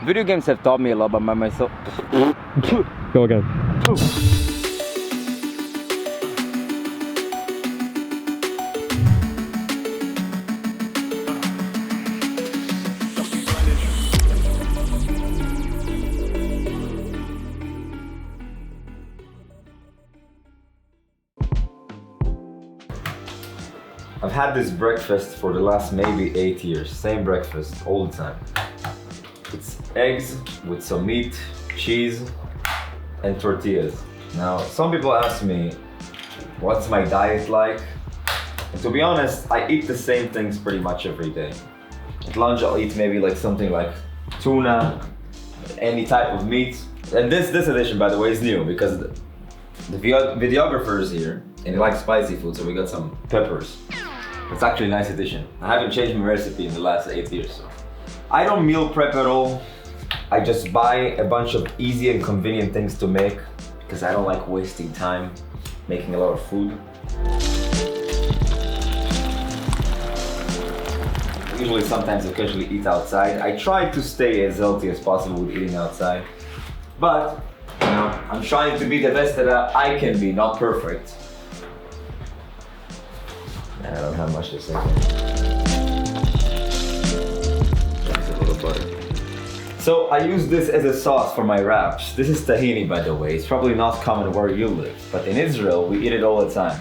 Video games have taught me a lot about myself. Go again. I've had this breakfast for the last maybe 8 years. Same breakfast all the time. It's eggs with some meat, cheese, and tortillas. Now, some people ask me, what's my diet like? And to be honest, I eat the same things pretty much every day. At lunch, I'll eat maybe like something like tuna, any type of meat. And this edition, by the way, is new because the videographer is here and he likes spicy food, so we got some peppers. It's actually a nice addition. I haven't changed my recipe in the last 8 years, so. I don't meal prep at all. I just buy a bunch of easy and convenient things to make because I don't like wasting time making a lot of food. Usually, sometimes occasionally eat outside. I try to stay as healthy as possible with eating outside, but you know, I'm trying to be the best that I can be, not perfect. I don't have much to say. There's a little butter. So I use this as a sauce for my wraps. This is tahini, by the way. It's probably not common where you live, but in Israel we eat it all the time.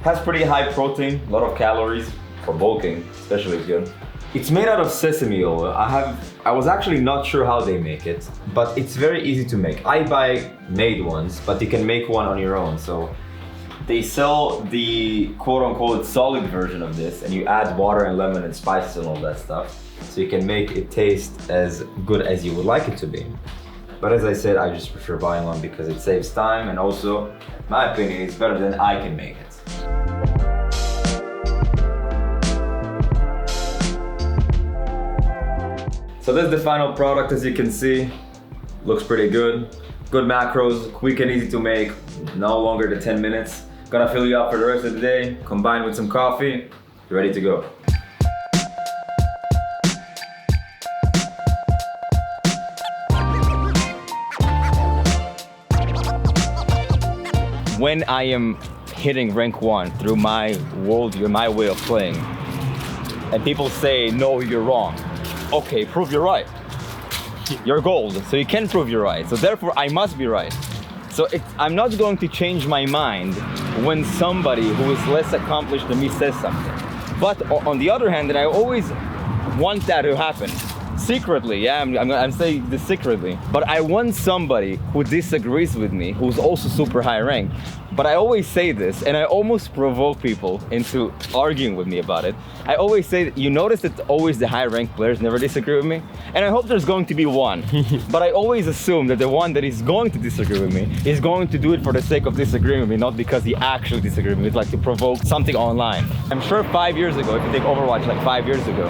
It has pretty high protein, a lot of calories for bulking, especially is good. It's made out of sesame oil. I was actually not sure how they make it, but it's very easy to make. I buy made ones, but you can make one on your own. So they sell the quote-unquote solid version of this, and you add water and lemon and spices and all that stuff, so you can make it taste as good as you would like it to be. But as I said, I just prefer buying one because it saves time, and also, in my opinion, it's better than I can make it. So this is the final product, as you can see. Looks pretty good. Good macros, quick and easy to make, no longer than 10 minutes. Gonna fill you up for the rest of the day, combined with some coffee, you're ready to go. When I am hitting rank 1 through my worldview, my way of playing, and people say, no, you're wrong. Okay, prove you're right. You're gold, so you can prove you're right. So therefore, I must be right. So I'm not going to change my mind when somebody who is less accomplished than me says something. But on the other hand, I always want that to happen. Secretly, yeah, I'm saying this secretly. But I want somebody who disagrees with me, who's also super high ranked. But I always say this, and I almost provoke people into arguing with me about it. I always say that you notice that always the high ranked players never disagree with me. And I hope there's going to be one. But I always assume that the one that is going to disagree with me is going to do it for the sake of disagreeing with me, not because he actually disagrees with me. It's like to provoke something online. I'm sure 5 years ago, if you take Overwatch like 5 years ago,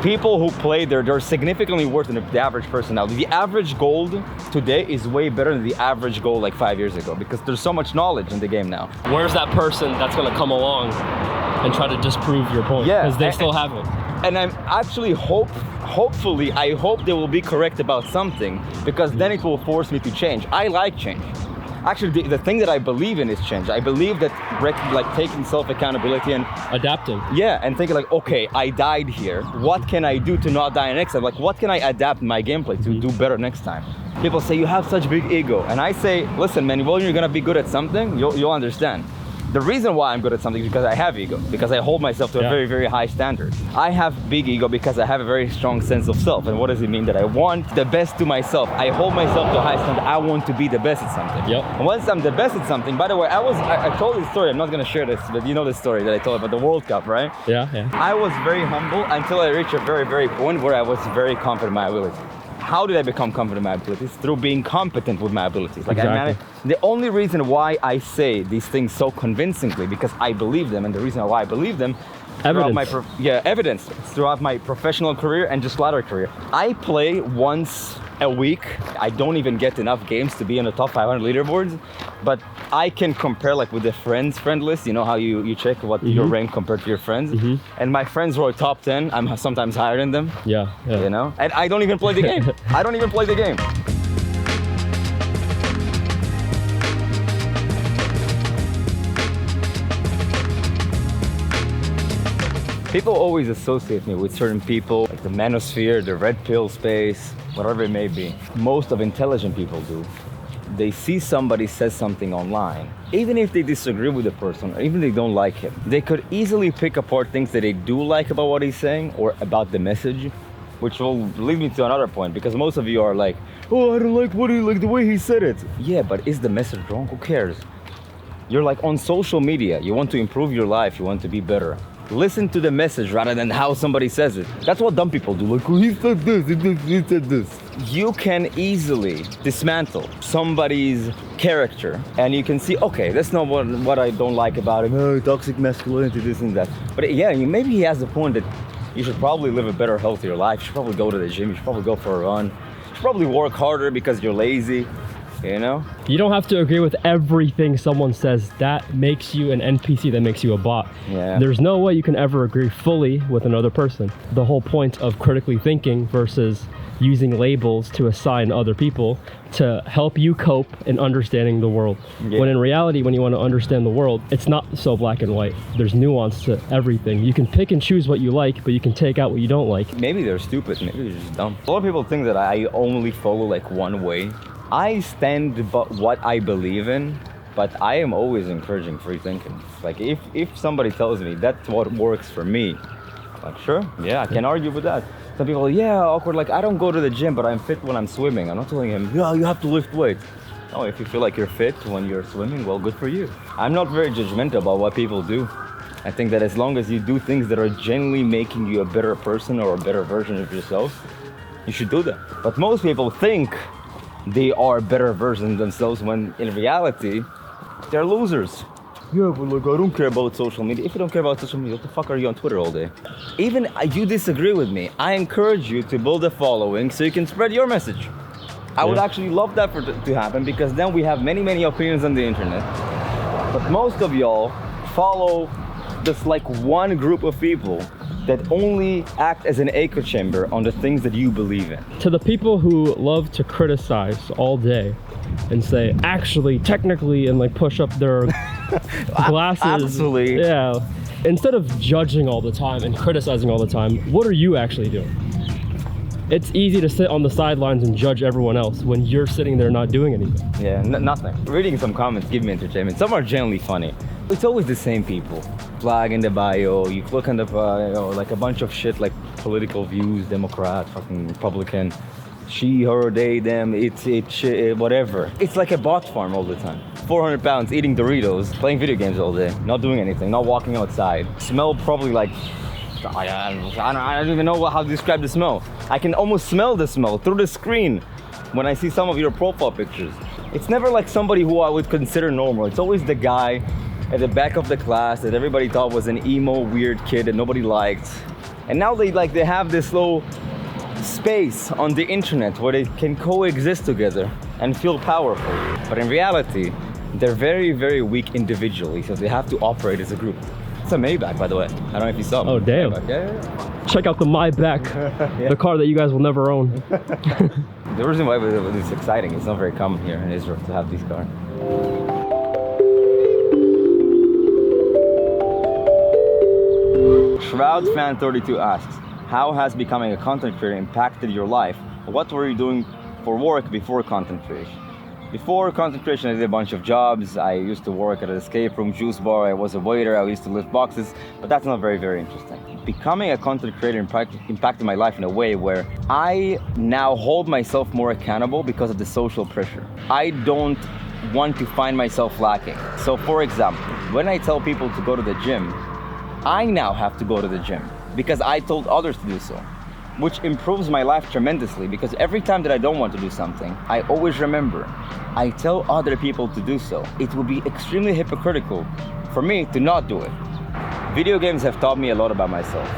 people who played there, they're significantly worse than the average person now. The average gold today is way better than the average gold like 5 years ago because there's so much knowledge in the game now. Where's that person that's gonna come along and try to disprove your point? Yeah, because they still have it. And I'm actually hopefully, I hope they will be correct about something because then it will force me to change. I like change. Actually, the thing that I believe in is change. I believe that like taking self-accountability and adapting. Yeah, and thinking like, okay, I died here. What can I do to not die next time? Like, what can I adapt my gameplay to do better next time? People say, you have such big ego. And I say, listen, man, when you're gonna be good at something, you'll understand. The reason why I'm good at something is because I have ego, because I hold myself to a very, very high standard. I have big ego because I have a very strong sense of self. And what does it mean? That I want the best to myself. I hold myself to a high standard. I want to be the best at something. Yep. And once I'm the best at something, by the way, I told this story, I'm not gonna share this, but you know the story that I told about the World Cup, right? Yeah, yeah. I was very humble until I reached a very, very point where I was very confident in my ability. How did I become confident in my abilities? Through being competent with my abilities. Like exactly. The only reason why I say these things so convincingly, because I believe them, and the reason why I believe them, evidence throughout my professional career and just latter career. I play once a week. I don't even get enough games to be in the top 500 leaderboards, But I can compare like with the friend list. You know how you check what your rank compared to your friends. And my friends who are top 10, I'm sometimes higher than them. Yeah. You know, and I don't even play the game. I don't even play the game. People always associate me with certain people, like the manosphere, the red pill space, whatever it may be. Most of intelligent people do. They see somebody says something online, even if they disagree with the person, or even if they don't like him, they could easily pick apart things that they do like about what he's saying or about the message, which will lead me to another point, because most of you are like, oh, I don't like the way he said it. Yeah, but is the message wrong? Who cares? You're like on social media, you want to improve your life, you want to be better. Listen to the message rather than how somebody says it. That's what dumb people do. Like, oh, he said this, he said this. You can easily dismantle somebody's character and you can see, okay, that's not what I don't like about him. Oh, toxic masculinity, this and that. But yeah, maybe he has a point that you should probably live a better, healthier life. You should probably go to the gym. You should probably go for a run. You should probably work harder because you're lazy. You know? You don't have to agree with everything someone says. That makes you an NPC, that makes you a bot. Yeah. There's no way you can ever agree fully with another person. The whole point of critically thinking versus using labels to assign other people to help you cope in understanding the world. Yeah. When in reality, when you want to understand the world, it's not so black and white. There's nuance to everything. You can pick and choose what you like, but you can take out what you don't like. Maybe they're stupid, maybe they're just dumb. A lot of people think that I only follow like one way. I stand by what I believe in, but I am always encouraging free thinking. Like if somebody tells me that's what works for me, I'm like, sure, yeah, I can argue with that. Some people, yeah, awkward, like I don't go to the gym, but I'm fit when I'm swimming. I'm not telling him, yeah, you have to lift weights. No, if you feel like you're fit when you're swimming, well, good for you. I'm not very judgmental about what people do. I think that as long as you do things that are genuinely making you a better person or a better version of yourself, you should do that. But most people think they are better versions of themselves when in reality, they're losers. Yeah, but like, I don't care about social media. If you don't care about social media, what the fuck are you on Twitter all day? Even you disagree with me, I encourage you to build a following so you can spread your message. I would actually love that to happen, because then we have many, many opinions on the internet. But most of y'all follow just like one group of people that only act as an echo chamber on the things that you believe in. To the people who love to criticize all day and say, actually, technically, and like push up their glasses. Absolutely. Yeah. Instead of judging all the time and criticizing all the time, what are you actually doing? It's easy to sit on the sidelines and judge everyone else when you're sitting there not doing anything. Yeah, nothing. Reading some comments give me entertainment. Some are generally funny. It's always the same people. Flag in the bio, you click on the bio, like a bunch of shit like political views, Democrat, fucking Republican, she, her, they, them, it, whatever. It's like a bot farm all the time. 400 pounds, eating Doritos, playing video games all day, not doing anything, not walking outside. Smell probably like, I don't even know how to describe the smell. I can almost smell the smell through the screen when I see some of your profile pictures. It's never like somebody who I would consider normal. It's always the guy at the back of the class that everybody thought was an emo, weird kid that nobody liked. And now they have this little space on the internet where they can coexist together and feel powerful. But in reality, they're very, very weak individually, so they have to operate as a group. It's a Maybach, by the way. I don't know if you saw it. Oh, damn. Yeah. Check out the Maybach, Yeah. the car that you guys will never own. The reason why it's exciting, it's not very common here in Israel to have these cars. Shroud Fan 32 asks, how has becoming a content creator impacted your life? What were you doing for work before content creation? Before content creation, I did a bunch of jobs. I used to work at an escape room, juice bar. I was a waiter. I used to lift boxes, but that's not very, very interesting. Becoming a content creator impacted my life in a way where I now hold myself more accountable because of the social pressure. I don't want to find myself lacking. So for example, when I tell people to go to the gym, I now have to go to the gym because I told others to do so, which improves my life tremendously, because every time that I don't want to do something, I always remember, I tell other people to do so. It would be extremely hypocritical for me to not do it. Video games have taught me a lot about myself.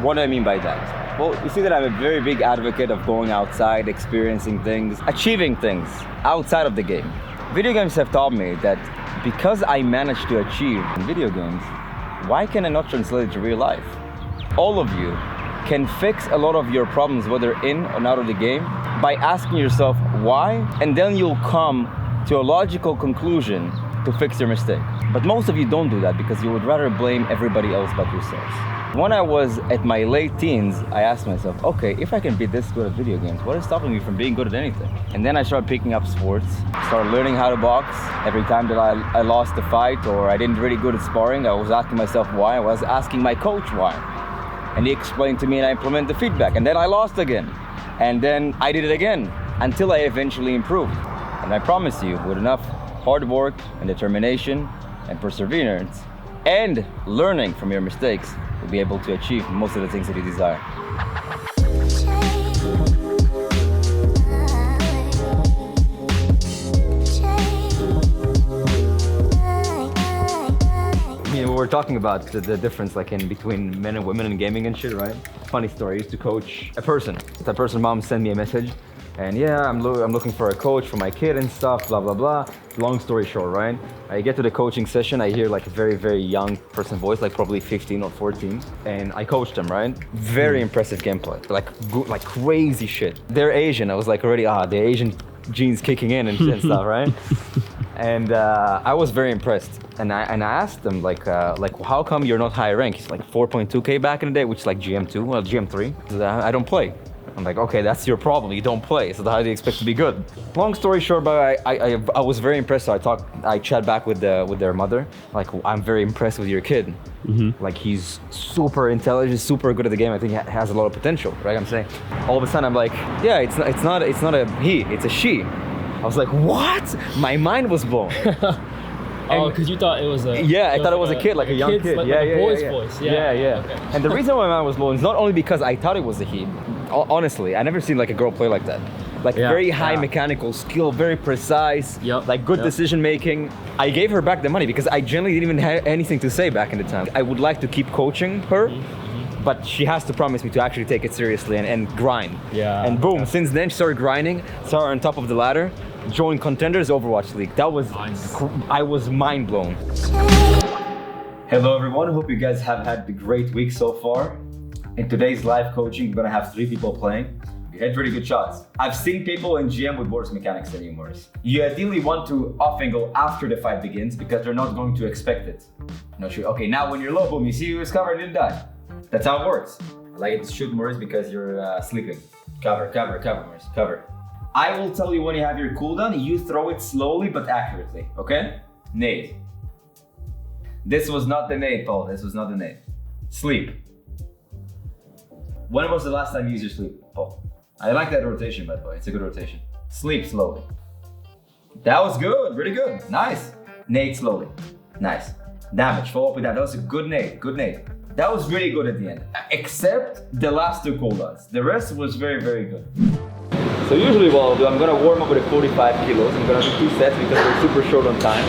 What do I mean by that? Well, you see that I'm a very big advocate of going outside, experiencing things, achieving things outside of the game. Video games have taught me that because I managed to achieve in video games, why can I not translate it to real life? All of you can fix a lot of your problems, whether in or out of the game, by asking yourself why, and then you'll come to a logical conclusion to fix your mistake. But most of you don't do that because you would rather blame everybody else but yourselves. When I was at my late teens, I asked myself, okay, if I can be this good at video games, what is stopping me from being good at anything? And then I started picking up sports, started learning how to box. Every time that I lost a fight or I didn't really good at sparring, I was asking myself why. I was asking my coach why. And he explained to me and I implemented the feedback. And then I lost again. And then I did it again until I eventually improved. And I promise you, with enough hard work and determination and perseverance and learning from your mistakes, you'll be able to achieve most of the things that you desire. We're talking about the difference like in between men and women in gaming and shit, right? Funny story, I used to coach a person. That person mom sent me a message and yeah, I'm looking for a coach for my kid and stuff, blah, blah, blah. Long story short, right? I get to the coaching session, I hear like a very, very young person voice, like probably 15 or 14. And I coached them, right? Very impressive gameplay, like crazy shit. They're Asian, I was like already, the Asian genes kicking in and stuff, right? And I was very impressed. And I asked them like how come you're not high rank? He's like 4.2K back in the day, which is like GM2, well GM3. I don't play. I'm like, okay, that's your problem. You don't play. So how do you expect to be good? Long story short, but I was very impressed. So I chat back with their mother. Like, I'm very impressed with your kid. Mm-hmm. Like he's super intelligent, super good at the game. I think he has a lot of potential, right? I'm saying. All of a sudden, I'm like, yeah, it's not a he, it's a she. I was like, what? My mind was blown. Oh, because you thought it was a... Yeah, I thought it was a kid, like a young kid. Like yeah, a yeah, boy's yeah. voice. Yeah, yeah. Okay. And the reason why my mind was blown is not only because I thought it was a he. Honestly, I never seen like a girl play like that. Like very high mechanical skill, very precise, like good decision making. I gave her back the money because I generally didn't even have anything to say back in the time. I would like to keep coaching her. Mm-hmm. But she has to promise me to actually take it seriously and grind. Yeah. And boom, since then she started grinding, started on top of the ladder, joined Contenders Overwatch League. That was nice. I was mind blown. Hello everyone, hope you guys have had a great week so far. In today's live coaching, we're gonna have 3 people playing. You hit really good shots. I've seen people in GM with worse mechanics than you, Morris. You ideally want to off angle after the fight begins because they're not going to expect it. Not sure. Okay, now when you're low, boom, you see you was covered and didn't die. That's how it works. I like it to shoot Morris because you're sleeping. Cover, Morris, cover. I will tell you when you have your cooldown, you throw it slowly but accurately, okay? Nade. This was not the nade, Paul, this was not the nade. Sleep. When was the last time you used your sleep, Paul? I like that rotation, by the way, it's a good rotation. Sleep slowly. That was good, really good, nice. Nade slowly, nice. Damage, follow up with that, that was a good nade, good nade. That was really good at the end, except the last 2 cooldowns. The rest was very, very good. So usually what I'll do, I'm gonna warm up with 45 kilos. I'm gonna do 2 sets because we're super short on time.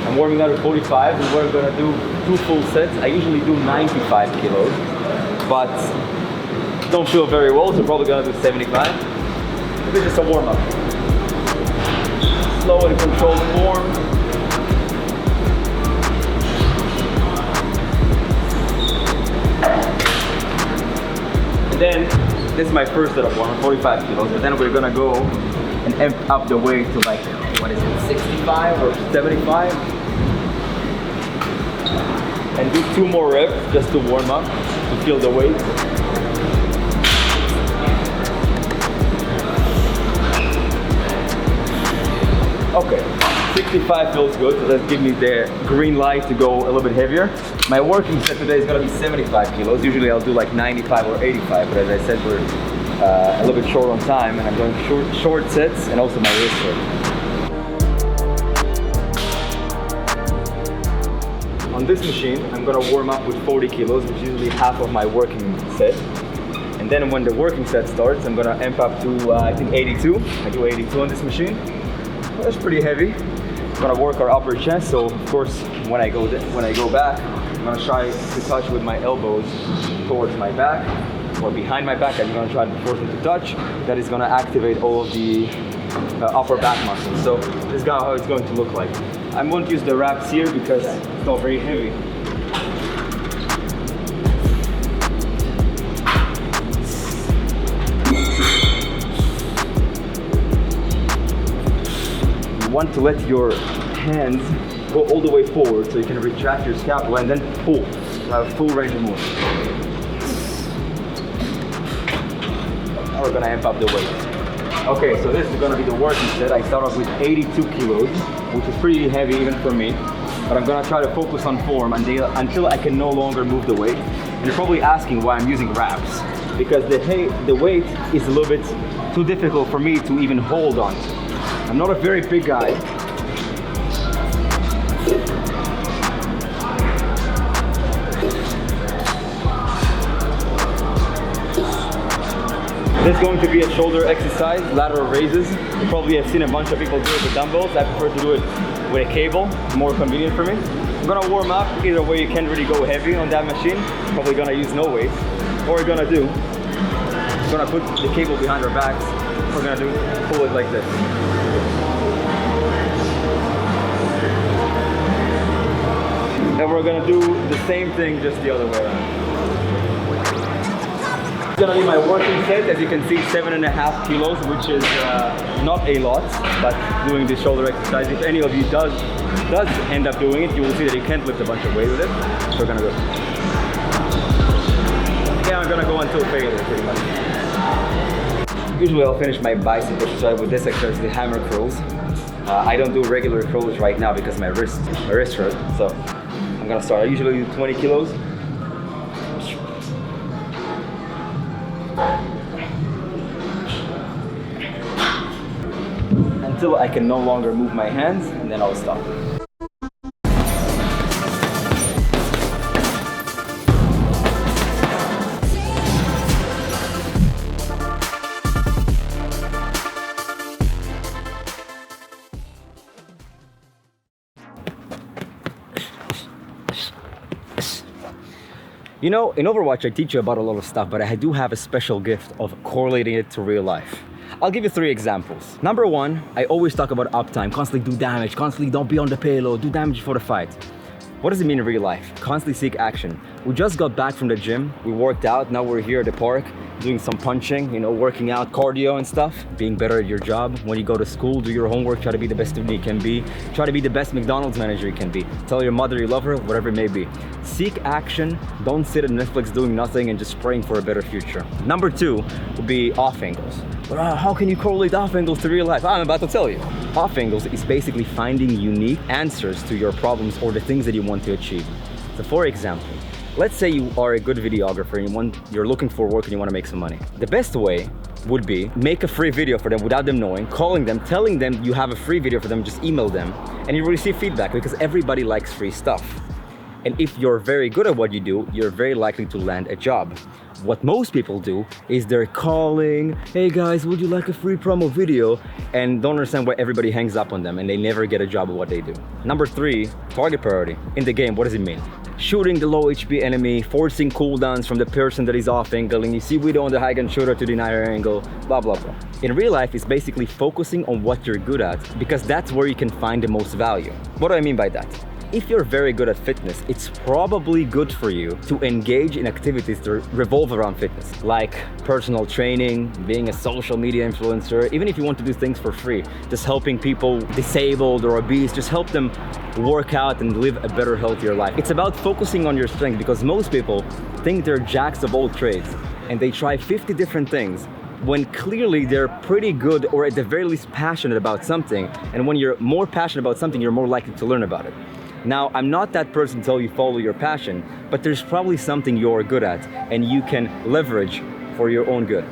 I'm warming up with 45 and we're gonna do 2 full sets. I usually do 95 kilos, but don't feel very well, so probably gonna do 75. This is just a warm up. Slow and controlled form. Then, this is my first set of warm-up, 45 kilos, but then we're gonna go and amp up the weight to like, what is it, 65 or 75? And do 2 more reps just to warm up, to feel the weight. Okay, 65 feels good, so let's give me the green light to go a little bit heavier. My working set today is gonna be 75 kilos. Usually I'll do like 95 or 85, but as I said, we're a little bit short on time, and I'm doing short sets and also my wrist set. On this machine, I'm gonna warm up with 40 kilos, which is usually half of my working set. And then when the working set starts, I'm gonna amp up to I think 82. I do 82 on this machine. That's pretty heavy. I'm gonna work our upper chest, so of course when I go back, I'm gonna try to touch with my elbows towards my back or behind my back. I'm gonna try to force them to touch. That is gonna activate all of the upper back muscles. So this is how it's going to look like. I won't use the wraps here because it's not very heavy. You want to let your hands go all the way forward so you can retract your scapula and then pull. You have full range of motion. Now we're gonna amp up the weight. Okay, so this is gonna be the working set. I start off with 82 kilos, which is pretty heavy even for me. But I'm gonna try to focus on form until I can no longer move the weight. And you're probably asking why I'm using wraps. Because the weight is a little bit too difficult for me to even hold on. I'm not a very big guy. This is going to be a shoulder exercise, lateral raises. You probably have seen a bunch of people do it with dumbbells. I prefer to do it with a cable, more convenient for me. I'm gonna warm up. Either way, you can't really go heavy on that machine. Probably gonna use no weight. What we're gonna do, we're gonna put the cable behind our backs. We're gonna pull it like this. Then we're gonna do the same thing, just the other way around. It's gonna be my working set. As you can see, 7.5 kilos, which is not a lot, but doing this shoulder exercise, if any of you does end up doing it, you will see that you can't lift a bunch of weight with it. So we're gonna go. Yeah, I'm gonna go until failure, pretty much. Usually I'll finish my bicep exercise with this exercise, the hammer curls. I don't do regular curls right now because my wrist hurts, so I'm gonna start. I usually do 20 kilos. Until I can no longer move my hands, and then I'll stop. You know, in Overwatch I teach you about a lot of stuff, but I do have a special gift of correlating it to real life. I'll give you 3 examples. Number 1, I always talk about uptime, constantly do damage, constantly don't be on the payload, do damage for the fight. What does it mean in real life? Constantly seek action. We just got back from the gym, we worked out, now we're here at the park doing some punching, you know, working out, cardio and stuff, being better at your job. When you go to school, do your homework, try to be the best student you can be, try to be the best McDonald's manager you can be, tell your mother you love her, whatever it may be. Seek action, don't sit at Netflix doing nothing and just praying for a better future. Number 2 would be off angles. But how can you correlate off angles to real life? I'm about to tell you. Off angles is basically finding unique answers to your problems or the things that you want to achieve. So for example, let's say you are a good videographer and you're looking for work and you want to make some money. The best way would be make a free video for them without them knowing, calling them, telling them you have a free video for them, just email them, and you receive feedback because everybody likes free stuff. And if you're very good at what you do, you're very likely to land a job. What most people do is they're calling, hey guys, would you like a free promo video? And don't understand why everybody hangs up on them and they never get a job at what they do. Number 3, target priority. In the game, what does it mean? Shooting the low HP enemy, forcing cooldowns from the person that is off angling. You see Widow on the high gun shooter to deny her angle, blah, blah, blah. In real life, it's basically focusing on what you're good at because that's where you can find the most value. What do I mean by that? If you're very good at fitness, it's probably good for you to engage in activities that revolve around fitness, like personal training, being a social media influencer, even if you want to do things for free, just helping people disabled or obese, just help them work out and live a better, healthier life. It's about focusing on your strength because most people think they're jacks of all trades and they try 50 different things when clearly they're pretty good or at the very least passionate about something. And when you're more passionate about something, you're more likely to learn about it. Now, I'm not that person to tell you follow your passion, but there's probably something you're good at and you can leverage for your own good.